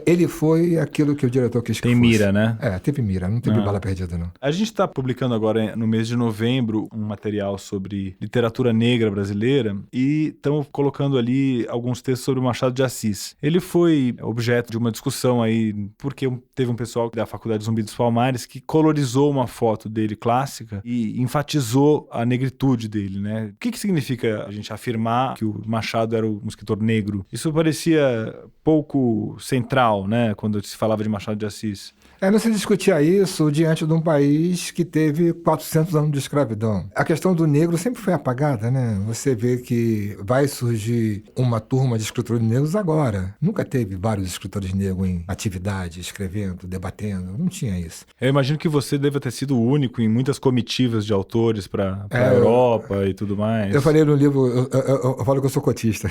Ele foi aquilo que o diretor quis que fosse. Tem mira, né? Teve mira. Não teve bala perdida, não. A gente está publicando agora, no mês de novembro, um material sobre literatura negra brasileira e estamos colocando ali alguns textos sobre o Machado de Assis. Ele foi objeto de uma discussão aí, porque teve um pessoal da Faculdade Zumbi dos Palmares que colorizou uma foto dele clássica e enfatizou a negritude dele, né? O que significa a gente afirmar que o Machado era um escritor negro? Isso parecia pouco central, né, quando se falava de Machado de Assis. Não se discutia isso diante de um país que teve 400 anos de escravidão. A questão do negro sempre foi apagada, né? Você vê que vai surgir uma turma de escritores negros agora. Nunca teve vários escritores negros em atividade, escrevendo, debatendo. Não tinha isso. Eu imagino que você deva ter sido o único em muitas comitivas de autores para a Europa e tudo mais. Eu falei no livro, eu falo que eu sou cotista.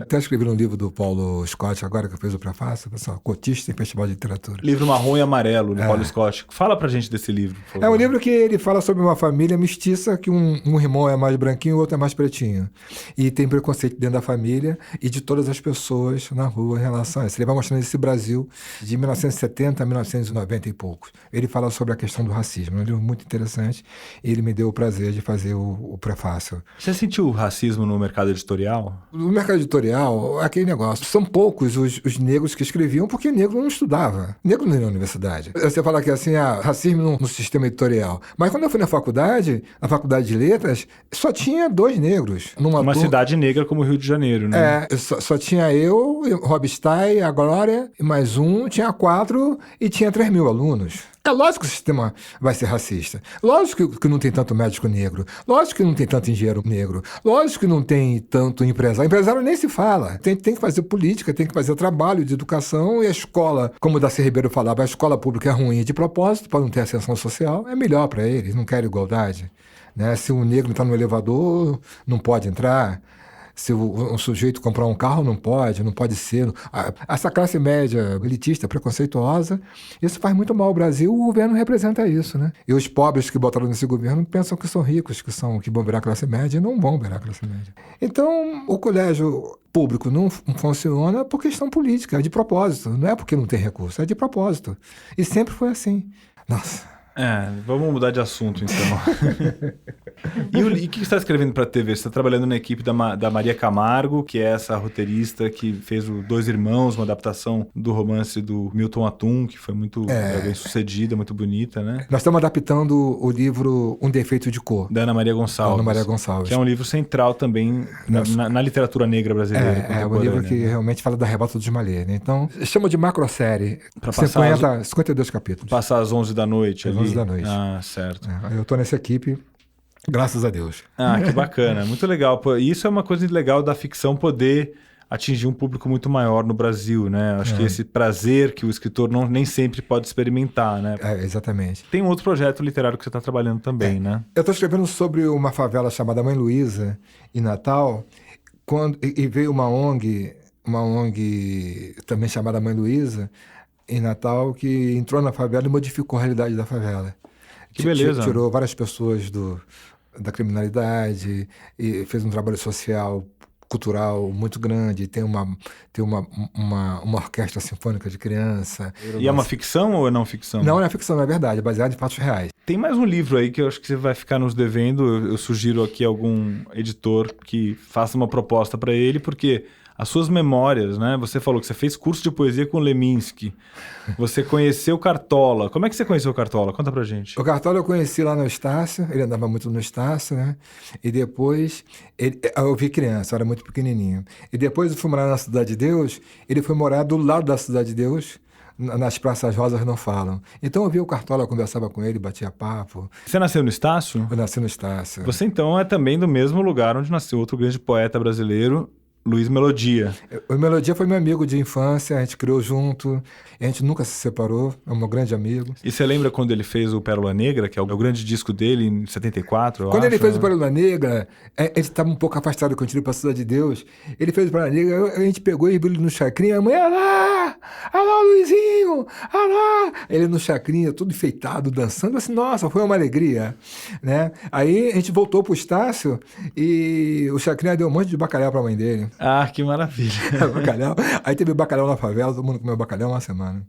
Até escrevi um livro do Paulo Scott, agora que eu fiz o prefácio, pessoal, cotista em festival de literatura. Livro Marrom e Amarelo, de Paulo Scott. Fala pra gente desse livro, por favor. É um livro que ele fala sobre uma família mestiça, que um irmão é mais branquinho e o outro é mais pretinho. E tem preconceito dentro da família e de todas as pessoas na rua em relação a isso. Ele vai mostrando esse Brasil de 1970 a 1990 e poucos. Ele fala sobre a questão do racismo. É um livro muito interessante e ele me deu o prazer de fazer o prefácio. Você sentiu o racismo no mercado editorial? No mercado editorial, aquele negócio. São poucos os negros que escreviam porque negro não estudava. Negro não ia na universidade. Você fala que assim, racismo no sistema editorial. Mas quando eu fui na faculdade de letras, só tinha 2 negros. Uma cidade negra como o Rio de Janeiro, né? Só tinha eu, Rob Stein, a Glória, e mais um, tinha 4 e tinha 3.000 alunos. É lógico que o sistema vai ser racista. Lógico que não tem tanto médico negro. Lógico que não tem tanto engenheiro negro. Lógico que não tem tanto empresário. Empresário nem se fala. Tem que fazer política, tem que fazer trabalho de educação e a escola, como o Darcy Ribeiro falava, a escola pública é ruim de propósito, para não ter ascensão social, é melhor para eles, não querem igualdade. Né? Se um negro está no elevador, não pode entrar. Se um sujeito comprar um carro, não pode ser. Essa classe média elitista, preconceituosa, isso faz muito mal ao Brasil, o governo representa isso, né? E os pobres que botaram nesse governo pensam que são ricos, que vão virar classe média e não vão virar classe média. Então, o colégio público não funciona por questão política, é de propósito. Não é porque não tem recurso, é de propósito. E sempre foi assim. Nossa, Vamos mudar de assunto, então. E o que você está escrevendo para a TV? Você está trabalhando na equipe da Maria Camargo, que é essa roteirista que fez o Dois Irmãos, uma adaptação do romance do Milton Atum, que foi muito bem sucedida, muito bonita, né? Nós estamos adaptando o livro Um Defeito de Cor. Da Ana Maria Gonçalves. Ana Maria Gonçalves. Que é um livro central também na literatura negra brasileira. É um livro que realmente fala da revolta dos malês, né? Então, chama de macrossérie. Para passar 52 capítulos. Passar às 11 da noite. Às 11 da noite. Ah, certo. Eu estou nessa equipe, graças a Deus. Ah, que bacana. Muito legal. Isso é uma coisa legal da ficção poder atingir um público muito maior no Brasil, né? Acho que esse prazer que o escritor nem sempre pode experimentar, né? Exatamente. Tem um outro projeto literário que você está trabalhando também, né? Eu estou escrevendo sobre uma favela chamada Mãe Luísa, em Natal, e veio uma ONG também chamada Mãe Luísa, em Natal, que entrou na favela e modificou a realidade da favela. Que beleza. Tirou várias pessoas da criminalidade e fez um trabalho social, cultural muito grande. Tem uma orquestra sinfônica de criança. E é uma ficção ou é não ficção? Não é ficção, é verdade. É baseado em fatos reais. Tem mais um livro aí que eu acho que você vai ficar nos devendo. Eu sugiro aqui algum editor que faça uma proposta para ele, porque as suas memórias, né? Você falou que você fez curso de poesia com Leminski. Você conheceu Cartola. Como é que você conheceu o Cartola? Conta pra gente. O Cartola eu conheci lá no Estácio. Ele andava muito no Estácio, né? E depois... eu vi criança, eu era muito pequenininho. E depois eu fui morar na Cidade de Deus. Ele foi morar do lado da Cidade de Deus. Nas Praças Rosas não falam. Então eu vi o Cartola, eu conversava com ele, batia papo. Você nasceu no Estácio? Eu nasci no Estácio. Você então é também do mesmo lugar onde nasceu outro grande poeta brasileiro, Luiz Melodia. O Melodia foi meu amigo de infância, a gente criou junto, a gente nunca se separou, é um grande amigo. E você lembra quando ele fez o Pérola Negra, que é o grande disco dele, em 74, Quando ele fez o Pérola Negra, ele estava um pouco afastado quando ele para a Cidade de Deus, ele fez o Pérola Negra, a gente pegou e viu ele no chacrinha, a mãe, alá, Luizinho, alá. Ele no chacrinha, todo enfeitado, dançando, assim, nossa, foi uma alegria, né? Aí a gente voltou pro Estácio e o chacrinha deu um monte de bacalhau para a mãe dele. Ah, que maravilha. Bacalhau. Aí teve bacalhau na favela, todo mundo comeu bacalhau uma semana.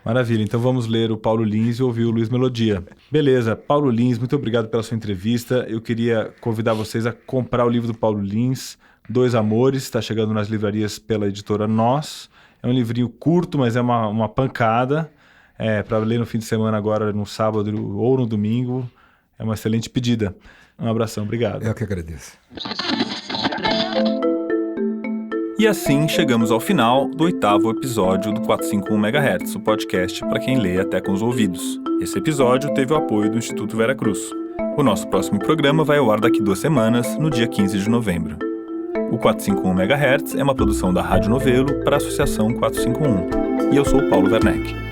Maravilha, então vamos ler o Paulo Lins e ouvir o Luiz Melodia. Beleza, Paulo Lins, muito obrigado pela sua entrevista. Eu queria convidar vocês a comprar o livro do Paulo Lins, Dois Amores, está chegando nas livrarias pela editora Nós. É um livrinho curto, mas é uma pancada. Para ler no fim de semana agora, no sábado ou no domingo. É uma excelente pedida. Um abração, obrigado. Eu que agradeço. E assim chegamos ao final do 8º episódio do 451 MHz, o podcast para quem lê até com os ouvidos. Esse episódio teve o apoio do Instituto Vera Cruz. O nosso próximo programa vai ao ar daqui 2 semanas, no dia 15 de novembro. O 451 MHz é uma produção da Rádio Novelo para a Associação 451. E eu sou o Paulo Werneck.